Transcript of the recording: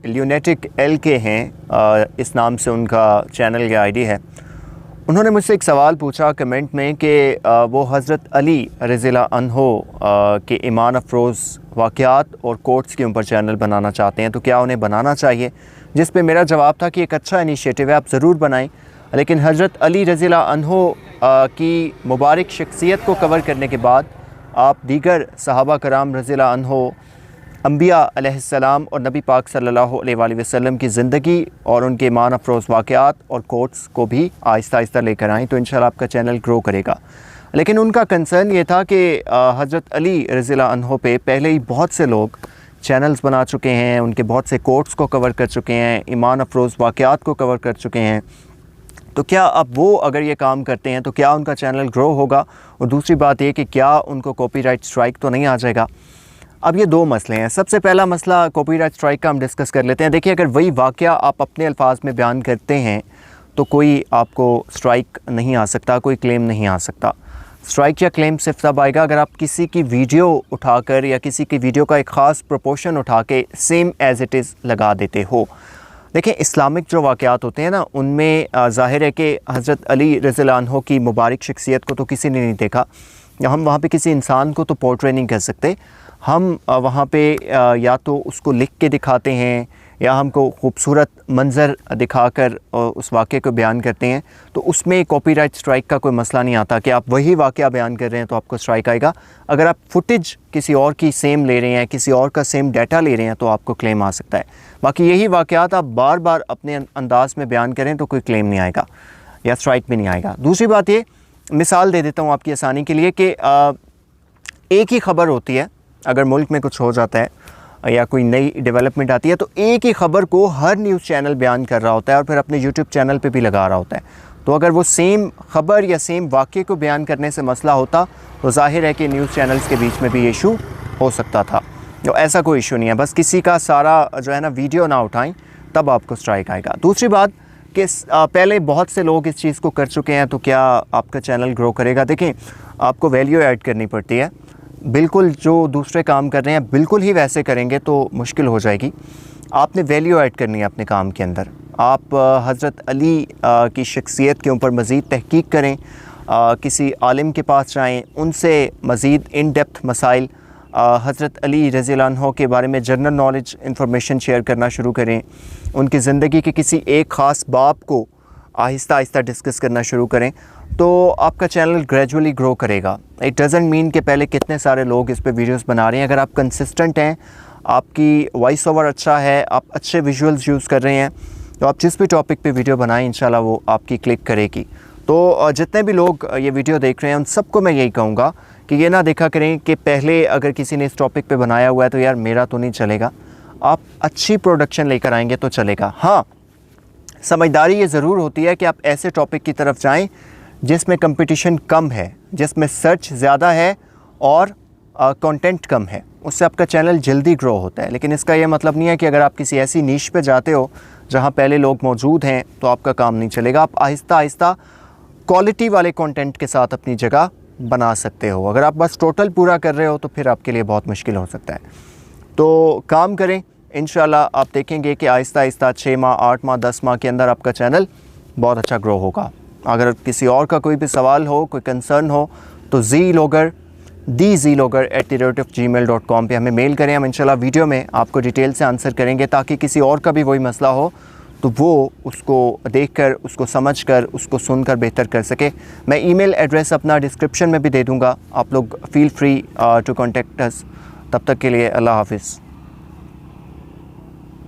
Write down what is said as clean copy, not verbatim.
Lunatic LK हैं, इस नाम से उनका चैनल या आईडी है। उन्होंने मुझसे एक सवाल पूछा कमेंट में कि वो हज़रत अली रज़ियल्लाहु अन्हो के ईमान अफरोज़ वाक़यात और कोट्स के ऊपर चैनल बनाना चाहते हैं, तो क्या उन्हें बनाना चाहिए। जिस पे मेरा जवाब था कि एक अच्छा इनिशिएटिव है, आप ज़रूर बनाएं, लेकिन हज़रत अली रज़ियल्लाहु अन्हो की मुबारक शख्सियत को कवर करने के बाद आप दीगर सहाबा कराम रज़ियल्लाहु अन्हो, अंबिया अलैहिस्सलाम और नबी पाक सल्लल्लाहु अलैहि वसल्लम की ज़िंदगी और उनके ईमान अफरोज़ वाक़यात और कोट्स को भी आहिस्ता आहिस्ता लेकर आएँ, तो इंशाल्लाह आपका चैनल ग्रो करेगा। लेकिन उनका कंसर्न ये था कि हज़रत अली रज़ियल्लाहु अन्हो पे पहले ही बहुत से लोग चैनल्स बना चुके हैं, उनके बहुत से कोट्स को कवर कर चुके हैं, ईमान अफरोज़ वाक़यात को कवर कर चुके हैं, तो क्या अब वो अगर ये काम करते हैं तो क्या उनका चैनल ग्रो होगा। और दूसरी बात ये कि क्या उनको कॉपीराइट स्ट्राइक तो नहीं आ जाएगा। अब ये दो मसले हैं। सबसे पहला मसला कॉपीराइट स्ट्राइक का हम डिस्कस कर लेते हैं। देखिए, अगर वही वाक़या आप अपने अल्फाज में बयान करते हैं तो कोई आपको स्ट्राइक नहीं आ सकता, कोई क्लेम नहीं आ सकता। स्ट्राइक या क्लेम सिर्फ तब आएगा अगर आप किसी की वीडियो उठाकर या किसी की वीडियो का एक ख़ास प्रोपोर्शन उठा के सेम एज़ इट इज़ लगा देते हो। देखिए, इस्लामिक जो वाक़यात होते हैं ना, उनमें ज़ाहिर है कि हज़रत अली रज़ियल्लाहु अन्हो की मुबारक शख्सियत को तो किसी ने नहीं देखा। हम वहाँ पे किसी इंसान को तो पोर्ट्रे नहीं कर सकते। हम वहाँ पे या तो उसको लिख के दिखाते हैं या हमको खूबसूरत मंज़र दिखाकर उस वाक़े को बयान करते हैं, तो उसमें कॉपीराइट स्ट्राइक का कोई मसला नहीं आता कि आप वही वाक़या बयान कर रहे हैं तो आपको स्ट्राइक आएगा। अगर आप फुटेज किसी और की सेम ले रहे हैं, किसी और का सेम डाटा ले रहे हैं, तो आपको क्लेम आ सकता है। बाकी यही वाक़यात आप बार बार अपने अंदाज़ में बयान करें तो कोई क्लेम नहीं आएगा या स्ट्राइक भी नहीं आएगा। दूसरी बात ये, मिसाल दे देता हूँ आपकी आसानी के लिए कि एक ही ख़बर होती है, अगर मुल्क में कुछ हो जाता है या कोई नई डेवलपमेंट आती है तो एक ही ख़बर को हर न्यूज़ चैनल बयान कर रहा होता है और फिर अपने यूट्यूब चैनल पे भी लगा रहा होता है। तो अगर वो सेम ख़बर या सेम वाक़े को बयान करने से मसला होता तो ज़ाहिर है कि न्यूज़ चैनल्स के बीच में भी इशू हो सकता था। तो ऐसा कोई इशू नहीं है, बस किसी का सारा जो है ना वीडियो ना उठाएं तब आपको स्ट्राइक आएगा। दूसरी बात कि पहले बहुत से लोग इस चीज़ को कर चुके हैं, तो क्या आपका चैनल ग्रो करेगा। देखें, आपको वैल्यू ऐड करनी पड़ती है। बिल्कुल जो दूसरे काम कर रहे हैं बिल्कुल ही वैसे करेंगे तो मुश्किल हो जाएगी। आपने वैल्यू ऐड करनी है अपने काम के अंदर। आप हज़रत अली की शख्सियत के ऊपर मज़ीद तहकीक करें, किसी आलिम के पास जाएं, उनसे मज़ीद इन डेप्थ मसाइल हज़रत अली रज़ियल्लाहु अन्हो के बारे में जनरल नॉलेज इंफॉर्मेशन शेयर करना शुरू करें। उनकी ज़िंदगी के किसी एक ख़ास बाब को आहिस्ता आहिस्ता डिस्कस करना शुरू करें, तो आपका चैनल ग्रेजुअली ग्रो करेगा। इट डज़ंट मीन कि पहले कितने सारे लोग इस पे वीडियोस बना रहे हैं। अगर आप कंसिस्टेंट हैं, आपकी वॉइस ओवर अच्छा है, आप अच्छे विजुअल्स यूज़ कर रहे हैं, तो आप जिस भी टॉपिक पे वीडियो बनाएं इंशाल्लाह वो आपकी क्लिक करेगी। तो जितने भी लोग ये वीडियो देख रहे हैं उन सबको मैं यही कहूँगा कि ये ना देखा करें कि पहले अगर किसी ने इस टॉपिक पे बनाया हुआ है तो यार मेरा तो नहीं चलेगा। आप अच्छी प्रोडक्शन लेकर आएंगे तो चलेगा। हाँ, समझदारी ये ज़रूर होती है कि आप ऐसे टॉपिक की तरफ जाएं जिसमें कंपटीशन कम है, जिसमें सर्च ज़्यादा है और कंटेंट कम है। उससे आपका चैनल जल्दी ग्रो होता है। लेकिन इसका ये मतलब नहीं है कि अगर आप किसी ऐसी नीश पे जाते हो जहाँ पहले लोग मौजूद हैं तो आपका काम नहीं चलेगा। आप आहिस्ता आहिस्ता क्वालिटी वाले कंटेंट के साथ अपनी जगह बना सकते हो। अगर आप बस टोटल पूरा कर रहे हो तो फिर आपके लिए बहुत मुश्किल हो सकता है। तो काम करें, इंशाल्लाह आप देखेंगे कि आहिस्ता आहिस्ता 6 माह, 8 माह, 10 माह के अंदर आपका चैनल बहुत अच्छा ग्रो होगा। अगर किसी और का कोई भी सवाल हो, कोई कंसर्न हो, तो dzlogger@gmail.com पे हमें मेल करें। हम इंशाल्लाह वीडियो में आपको डिटेल से आंसर करेंगे ताकि किसी और का भी वही मसला हो तो वो उसको देखकर, उसको समझकर, उसको सुनकर बेहतर कर सके। मैं ईमेल एड्रेस अपना डिस्क्रिप्शन में भी दे दूँगा। आप लोग feel free to contact us. तब तक के लिए अल्लाह हाफ़िज़।